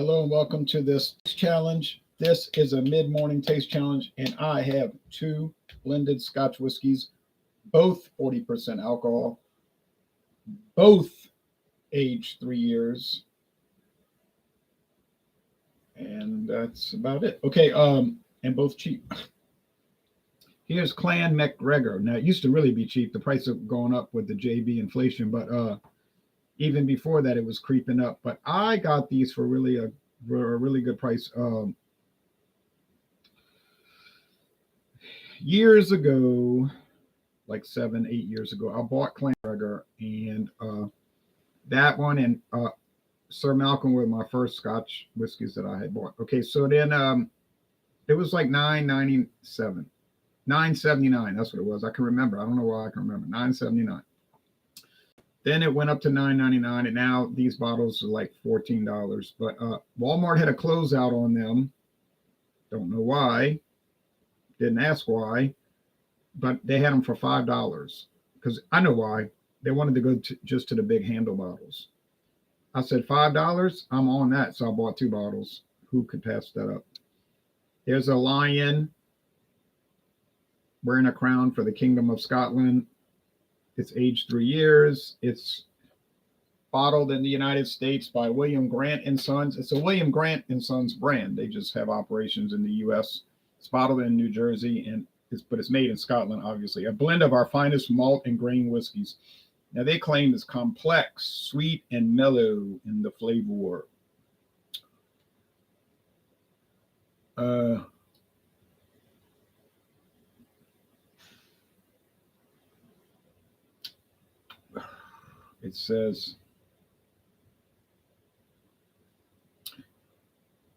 Hello and welcome to this challenge. This is a mid-morning taste challenge, and I have two blended Scotch whiskeys, both 40% alcohol, both aged 3 years, and that's about it. Okay, and both cheap. Here's Clan MacGregor. Now it used to really be cheap. The price have gone up with the JB inflation, but even before that, it was creeping up. But I got these for a really good price. Years ago, like 7, 8 years ago, I bought Clan MacGregor, and that one and Sir Malcolm were my first Scotch whiskeys that I had bought. Okay, so then it was like $9.97, $9.79. That's what it was. I can remember. I don't know why I can remember. $9.79. Then it went up to $9.99, and now these bottles are like $14. But Walmart had a closeout on them. Don't know why. Didn't ask why. But they had them for $5. Because I know why. They wanted to go just to the big handle bottles. I said, $5? I'm on that. So I bought two bottles. Who could pass that up? There's a lion wearing a crown for the Kingdom of Scotland. It's aged 3 years. It's bottled in the United States by William Grant and Sons. It's a William Grant and Sons brand. They just have operations in the U.S. It's bottled in New Jersey, but it's made in Scotland, obviously. A blend of our finest malt and grain whiskeys. Now they claim it's complex, sweet, and mellow in the flavor. It says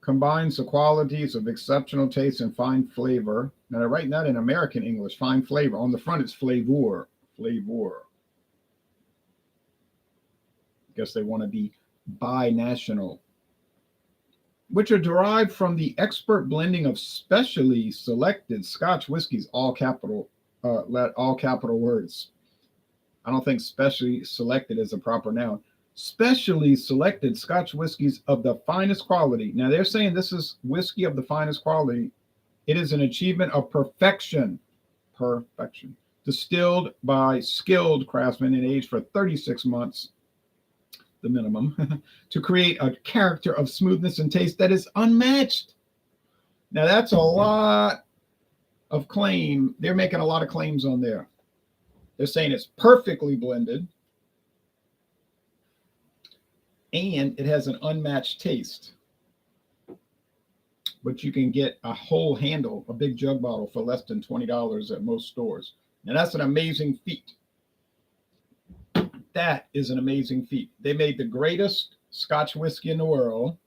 combines the qualities of exceptional taste and fine flavor. Now they're writing that in American English, fine flavor. On the front it's flavor. Flavor. I guess they want to be bi-national. Which are derived from the expert blending of specially selected Scotch whiskeys, all capital words. I don't think specially selected is a proper noun. Specially selected Scotch whiskeys of the finest quality. Now they're saying this is whiskey of the finest quality. It is an achievement of perfection. Perfection. Distilled by skilled craftsmen and aged for 36 months, the minimum, to create a character of smoothness and taste that is unmatched. Now that's a lot of claim. They're making a lot of claims on there. They're saying it's perfectly blended and it has an unmatched taste. But you can get a whole handle, a big jug bottle, for less than $20 at most stores. Now that's an amazing feat. That is an amazing feat. They made the greatest Scotch whiskey in the world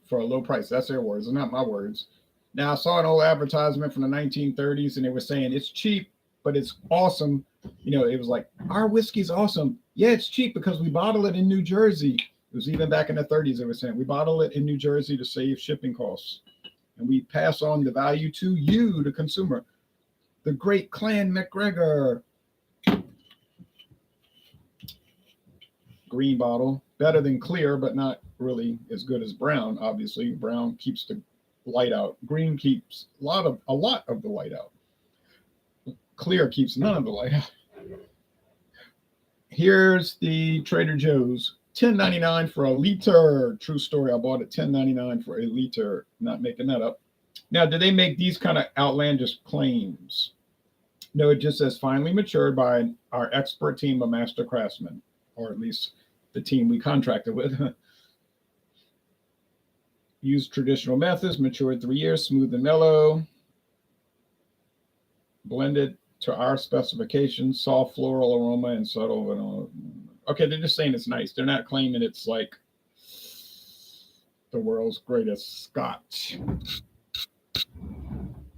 for a low price. That's their words, not my words. Now, I saw an old advertisement from the 1930s, and they were saying it's cheap, but it's awesome. You know, it was like, our whiskey's awesome. Yeah, it's cheap because we bottle it in New Jersey. It was even back in the 30s, they were saying, we bottle it in New Jersey to save shipping costs. And we pass on the value to you, the consumer. The great Clan MacGregor. Green bottle. Better than clear, but not really as good as brown, obviously. Brown keeps the light out. Green keeps a lot of the light out. Clear keeps none of the light out. Here's the Trader Joe's. $10.99 for a liter. True story. I bought it $10.99 for a liter. Not making that up. Now, do they make these kind of outlandish claims? No, it just says finely matured by our expert team of master craftsmen, or at least the team we contracted with. Used traditional methods, matured 3 years, smooth and mellow, blended to our specifications, soft floral aroma and subtle vanilla. Okay, they're just saying it's nice. They're not claiming it's like the world's greatest Scotch.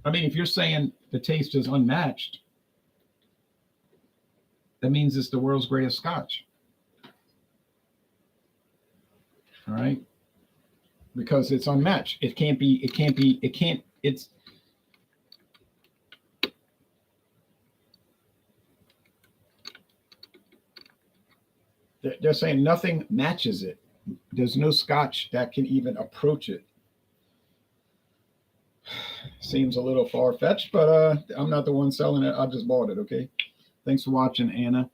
I mean, if you're saying the taste is unmatched, that means it's the world's greatest Scotch. All right? Because it's unmatched. They're saying nothing matches it. There's no Scotch that can even approach it. Seems a little far fetched, but I'm not the one selling it. I just bought it. Okay. Thanks for watching, Anna.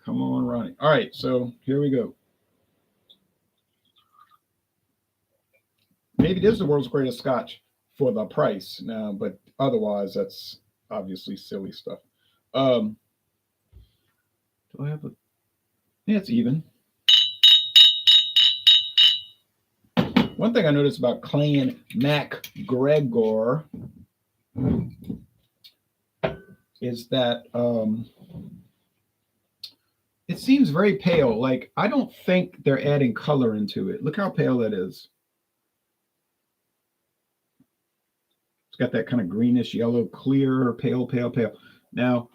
Come on, Ronnie. All right, so here we go. Maybe this is the world's greatest Scotch for the price now, but otherwise, that's obviously silly stuff. Do I have a? Yeah, it's even. One thing I noticed about Clan MacGregor is that it seems very pale. Like, I don't think they're adding color into it. Look how pale it is. It's got that kind of greenish yellow, clear, pale, pale, pale. Now,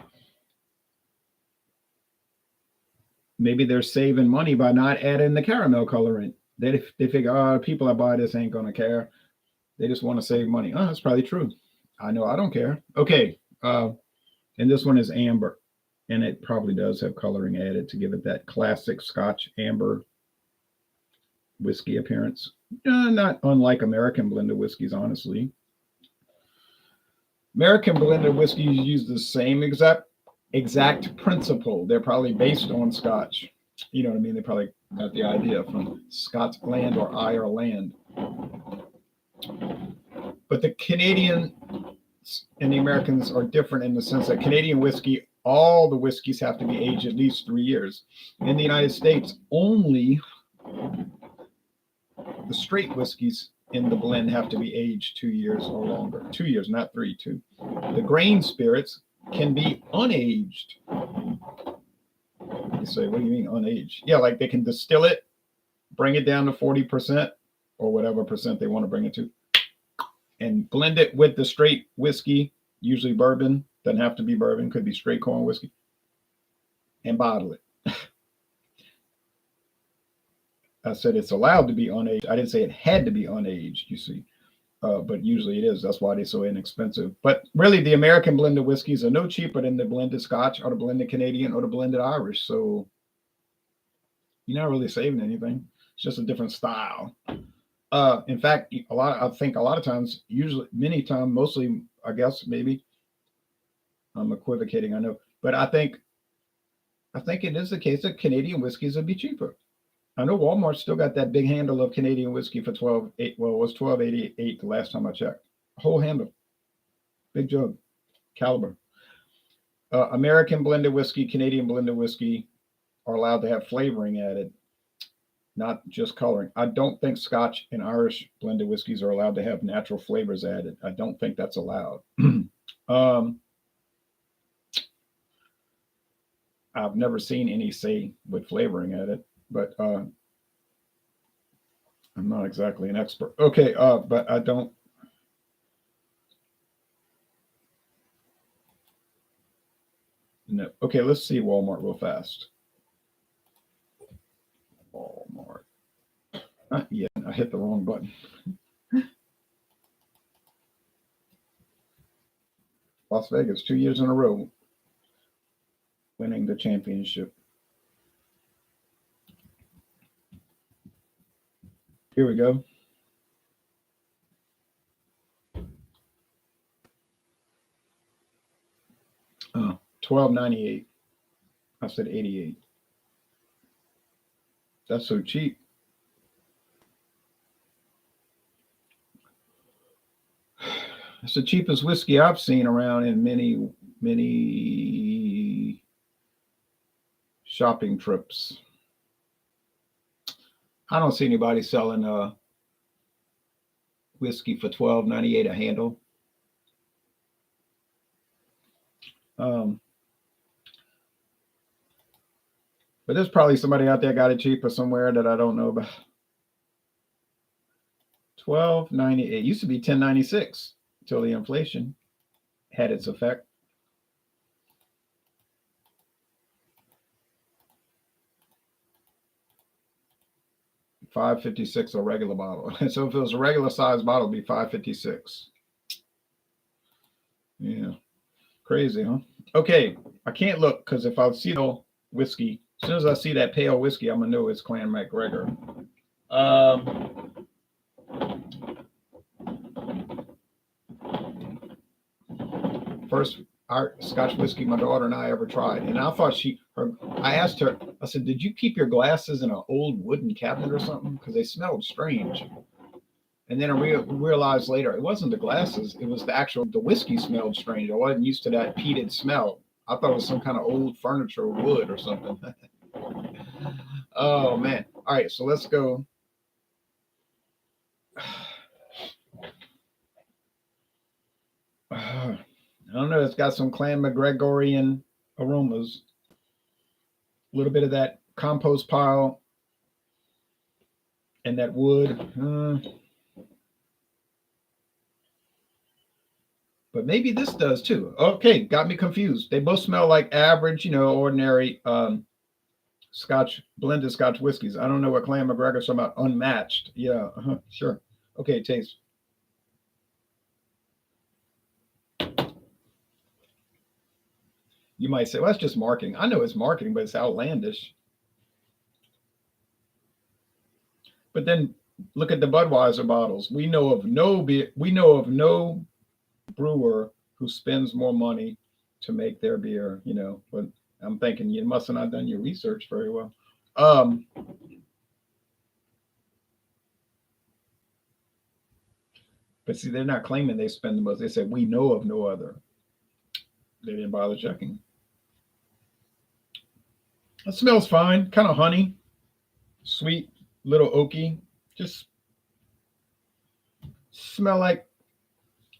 maybe they're saving money by not adding the caramel color in. They figure, oh, people that buy this ain't gonna care. They just want to save money. Oh, that's probably true. I know I don't care. Okay, and this one is amber, and it probably does have coloring added to give it that classic Scotch amber whiskey appearance. Not unlike American blended whiskeys, honestly. American blended whiskeys use the same exact principle. They're probably based on Scotch. You know what I mean? They probably got the idea from Scotland or Ireland. But the Canadians and the Americans are different in the sense that Canadian whiskey, all the whiskeys have to be aged at least 3 years. In the United States, only the straight whiskeys in the blend have to be aged 2 years or longer. 2 years, not 3, 2. The grain spirits can be unaged. You say, what do you mean unaged? Yeah, like they can distill it, bring it down to 40% or whatever percent they want to bring it to, and blend it with the straight whiskey, usually bourbon. Doesn't have to be bourbon, could be straight corn whiskey, and bottle it. I said it's allowed to be unaged. I didn't say it had to be unaged, you see. But usually it is. That's why they're so inexpensive. But really, the American blended whiskeys are no cheaper than the blended Scotch or the blended Canadian or the blended Irish. So you're not really saving anything. It's just a different style. In fact, I think a lot of times, usually, many times, mostly, I guess, maybe, I'm equivocating, I know, but I think it is the case that Canadian whiskeys will be cheaper. I know Walmart still got that big handle of Canadian whiskey for $12.8. Well, it was $12.88 the last time I checked. Whole handle, big jug, caliber. American blended whiskey, Canadian blended whiskey are allowed to have flavoring added, not just coloring. I don't think Scotch and Irish blended whiskeys are allowed to have natural flavors added. I don't think that's allowed. I've never seen any say with flavoring added, but I'm not exactly an expert. Okay, but I don't. No. Okay, let's see Walmart real fast. Walmart. Yeah, I hit the wrong button. Las Vegas, 2 years in a row, winning the championship. Here we go. $12.98. I said 88. That's so cheap. It's the cheapest whiskey I've seen around in many shopping trips. I don't see anybody selling whiskey for $12.98 a handle. But there's probably somebody out there got it cheaper somewhere that I don't know about. $12.98. It used to be $10.96 until the inflation had its effect. $5.56 a regular bottle. So if it was a regular size bottle, it'd be $5.56. Yeah, crazy, huh? Okay, I can't look because if I see the whiskey As soon as I see that pale whiskey, I'm gonna know it's Clan MacGregor. Um, First Scotch whiskey my daughter and I ever tried, and I thought I asked her, I said, "Did you keep your glasses in an old wooden cabinet or something? Because they smelled strange." And then I realized later it wasn't the glasses; it was the whiskey smelled strange. I wasn't used to that peated smell. I thought it was some kind of old furniture, wood or something. Oh man! All right, so let's go. I don't know. It's got some Clan MacGregorian aromas. A little bit of that compost pile and that wood. But maybe this does too. Okay, got me confused. They both smell like average, ordinary blended Scotch whiskeys. I don't know what Clan MacGregor's talking about. Unmatched. Yeah, sure. Okay, taste. You might say, well, that's just marketing. I know it's marketing, but it's outlandish. But then look at the Budweiser bottles. We know of no brewer who spends more money to make their beer, But I'm thinking you must have not done your research very well. But see, they're not claiming they spend the most. They said we know of no other. They didn't bother checking. It smells fine, kind of honey, sweet, little oaky. Just smell like.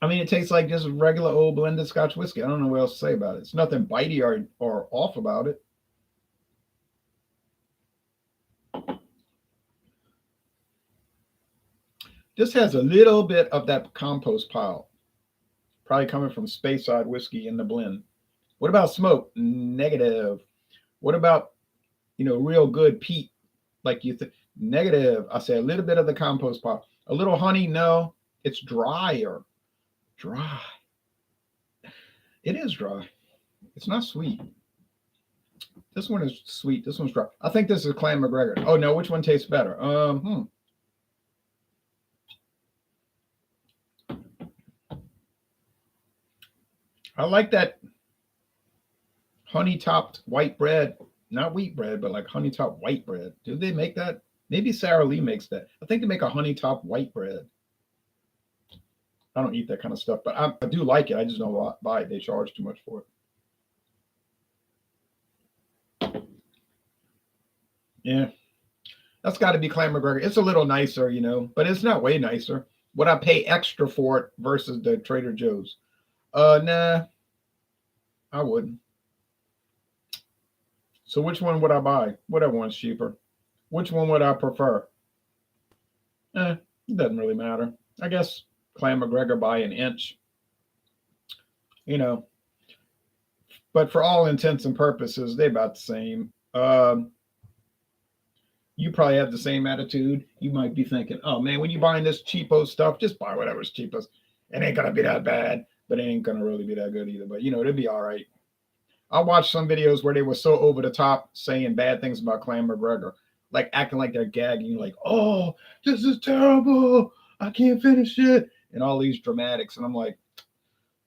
I mean, it tastes like just regular old blended Scotch whiskey. I don't know what else to say about it. It's nothing bitey or off about it. This has a little bit of that compost pile, probably coming from Speyside whiskey in the blend. What about smoke? Negative. What about real good peat? Like you think? Negative. I say a little bit of the compost pile. A little honey? No, it's drier. Dry. It is dry. It's not sweet. This one is sweet. This one's dry. I think this is Clan MacGregor. Oh no, which one tastes better? I like that honey topped white bread. Not wheat bread, but like honey topped white bread. Do they make that? Maybe Sarah Lee makes that. I think they make a honey topped white bread. I don't eat that kind of stuff, but I do like it. I just don't buy it. They charge too much for it. Yeah, that's got to be Clan MacGregor. It's a little nicer, but it's not way nicer. Would I pay extra for it versus the Trader Joe's? Nah, I wouldn't. So which one would I buy? Whatever one's cheaper. Which one would I prefer? It doesn't really matter. I guess Clan MacGregor by an inch. But for all intents and purposes, they're about the same. You probably have the same attitude. You might be thinking, oh man, when you're buying this cheapo stuff, just buy whatever's cheapest. It ain't gonna be that bad, but it ain't gonna really be that good either. But it'll be all right. I watched some videos where they were so over the top saying bad things about Clan MacGregor, like acting like they're gagging, like, oh, this is terrible. I can't finish it. And all these dramatics. And I'm like,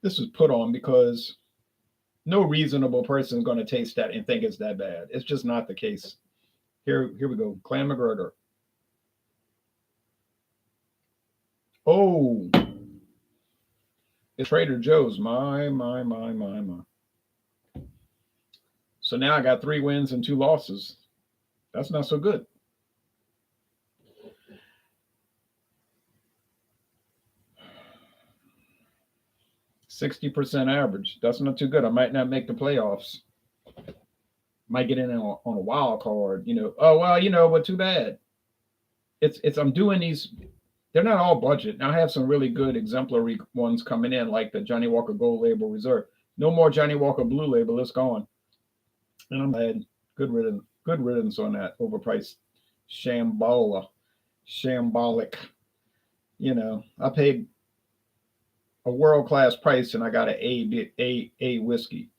this is put on because no reasonable person is going to taste that and think it's that bad. It's just not the case. Here we go. Clan MacGregor. Oh, it's Trader Joe's. My. So now I got 3 wins and 2 losses. That's not so good. %60 average. That's not too good. I might not make the playoffs. Might get in on a wild card. Oh well, but too bad. It's I'm doing these. They're not all budget. Now I have some really good exemplary ones coming in, like the Johnny Walker Gold Label Reserve. No more Johnny Walker Blue Label. It's gone. And I'm glad. Good riddance on that overpriced shambolic. I paid a world class price and I got an A whiskey.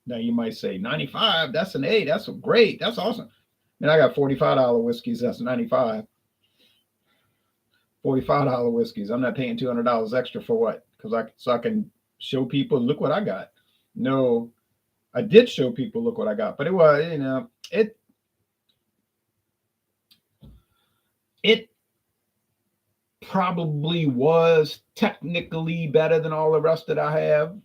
Now you might say 95, that's an A, that's great, that's awesome. And I got $45 whiskeys, that's 95. $45 whiskeys. I'm not paying $200 extra for what? Because I can show people, look what I got. No, I did show people, look what I got, but it was, it probably was technically better than all the rest that I have,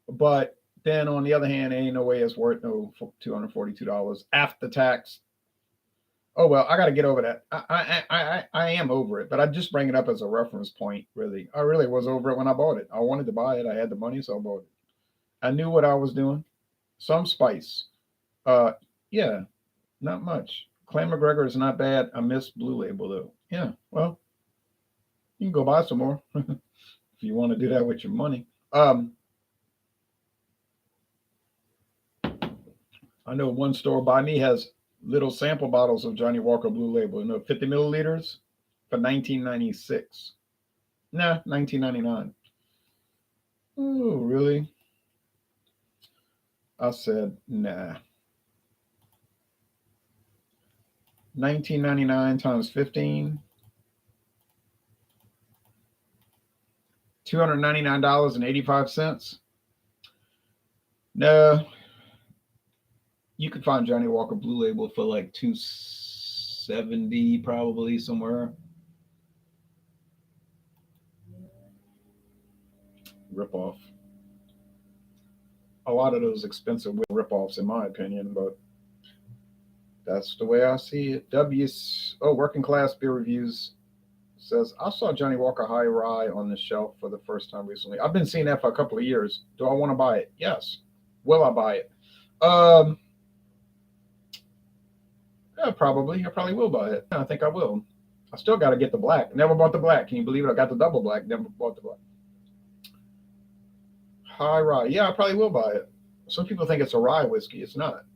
but then on the other hand, ain't no way it's worth no $242 after tax. Oh well, I got to get over that. I am over it, but I just bring it up as a reference point. Really, I really was over it when I bought it. I wanted to buy it. I had the money, so I bought it. I knew what I was doing. Some spice. Uh, yeah, not much. Clan MacGregor is not bad. I miss Blue Label though. Yeah, well, you can go buy some more if you want to do that with your money. I know one store by me has little sample bottles of Johnny Walker Blue Label, 50 milliliters for 1996. Nah, 1999. Oh, really? I said, nah. 1999 times 15. $299.85. No, you could find Johnny Walker Blue Label for like 270 probably somewhere. Rip off. A lot of those expensive rip offs, in my opinion, but that's the way I see it. Working Class Beer Reviews says, I saw Johnny Walker High Rye on the shelf for the first time recently. I've been seeing that for a couple of years. Do I want to buy it? Yes. Will I buy it? Yeah, probably. I probably will buy it. I think I will. I still got to get the black. Never bought the black. Can you believe it? I got the double black. Never bought the black. High Rye. Yeah, I probably will buy it. Some people think it's a rye whiskey. It's not.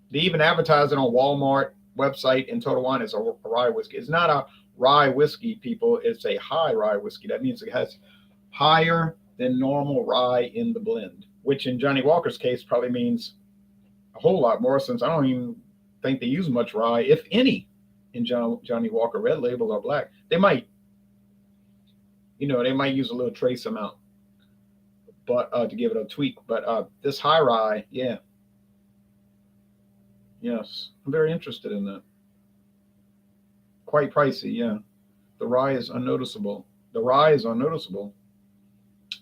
They even advertise it on Walmart website and Total Wine as a rye whiskey. It's not a rye whiskey, people. It's a high rye whiskey. That means it has higher than normal rye in the blend, which in Johnny Walker's case probably means a whole lot more, since I don't even think they use much rye, if any, in Johnny Walker Red Label or Black. They might, they might use a little trace amount, but to give it a tweak. But this high rye, yeah, yes, I'm very interested in that. Quite pricey, yeah. The rye is unnoticeable. The rye is unnoticeable.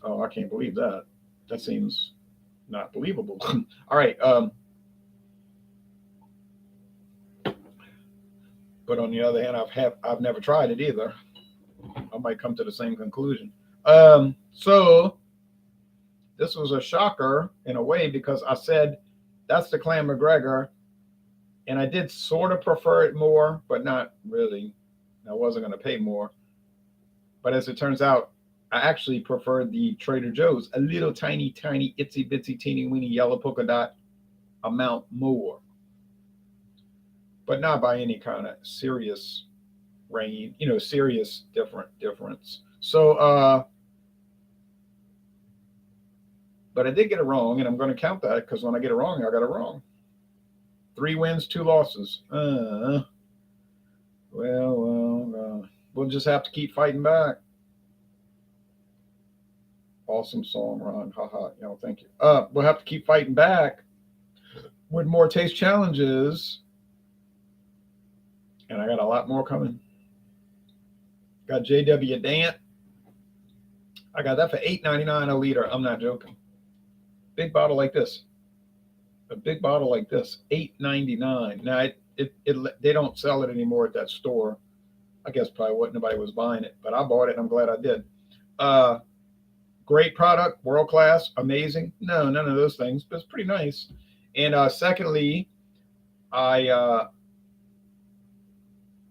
Oh, I can't believe that. That seems not believable. All right. But on the other hand, I've never tried it either. I might come to the same conclusion. So this was a shocker in a way, because I said that's the Clan MacGregor, and I did sort of prefer it more, but not really. I wasn't going to pay more. But as it turns out, I actually preferred the Trader Joe's, a little tiny, tiny, itsy bitsy, teeny weeny yellow polka dot amount more, but not by any kind of serious serious difference. So, but I did get it wrong, and I'm going to count that, because when I get it wrong, I got it wrong. 3 wins, 2 losses. We'll just have to keep fighting back. Awesome song, Ron. Haha. Thank you. We'll have to keep fighting back with more taste challenges, and I got a lot more coming. Got JW Dant. I got that for $8.99 a liter. I'm not joking. Big bottle like this. A big bottle like this, $8.99. Now they don't sell it anymore at that store. I guess probably what nobody was buying it, but I bought it and I'm glad I did. Great product, world class, amazing. No, none of those things, but it's pretty nice. And secondly, I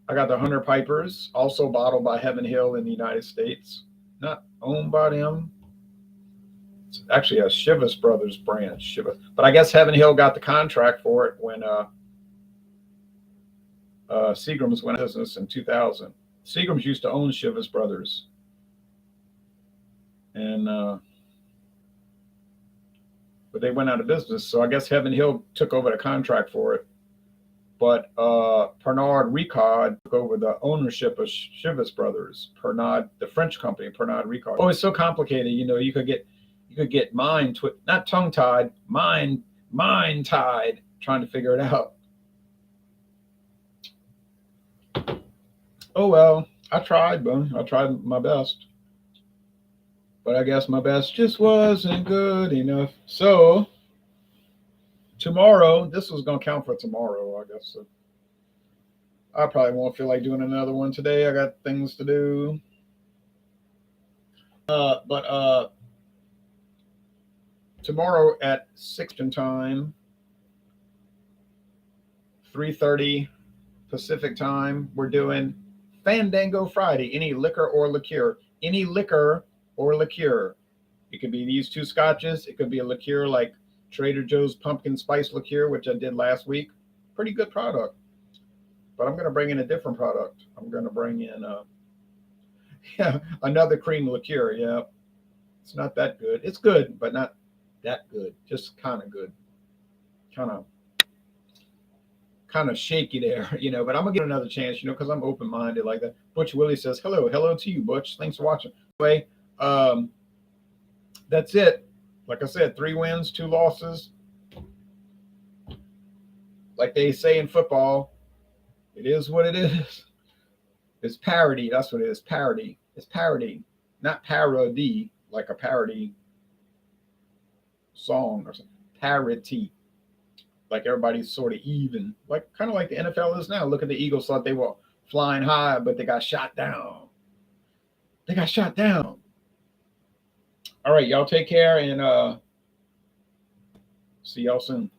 got the 100 Pipers, also bottled by Heaven Hill in the United States. Not owned by them. It's actually a Chivas Brothers brand, Chivas. But I guess Heaven Hill got the contract for it when Seagram's went out of business in 2000. Seagram's used to own Chivas Brothers. And but they went out of business. So I guess Heaven Hill took over the contract for it. But Pernod Ricard took over the ownership of Chivas Brothers. Pernod, the French company, Pernod Ricard. Oh, it's so complicated. You could get not tongue tied, mind tied, trying to figure it out. Oh well, I tried, but I tried my best. But I guess my best just wasn't good enough. So tomorrow, this was gonna count for tomorrow, I guess. So I probably won't feel like doing another one today. I got things to do. But tomorrow at 6 time, 3:30 Pacific time, we're doing Fandango Friday. Any liquor or liqueur. Any liquor or liqueur. It could be these two scotches. It could be a liqueur like Trader Joe's pumpkin spice liqueur, which I did last week. Pretty good product. But I'm going to bring in a different product. I'm going to bring in another cream liqueur. Yeah. It's not that good. It's good, but not that good. Just kind of good. Kind of shaky there, but I'm gonna give it another chance, because I'm open-minded like that. Butch Willie says, hello to you, Butch. Thanks for watching. Anyway, that's it. Like I said, 3 wins, 2 losses. Like they say in football, it is what it is. It's parody. That's what it is. Parody. It's parody, not parody, like a parody song or something. Parity. Like everybody's sort of even, like kind of like the NFL is now. Look at the Eagles, thought they were flying high, but they got shot down. They got shot down. All right, y'all take care, and see y'all soon.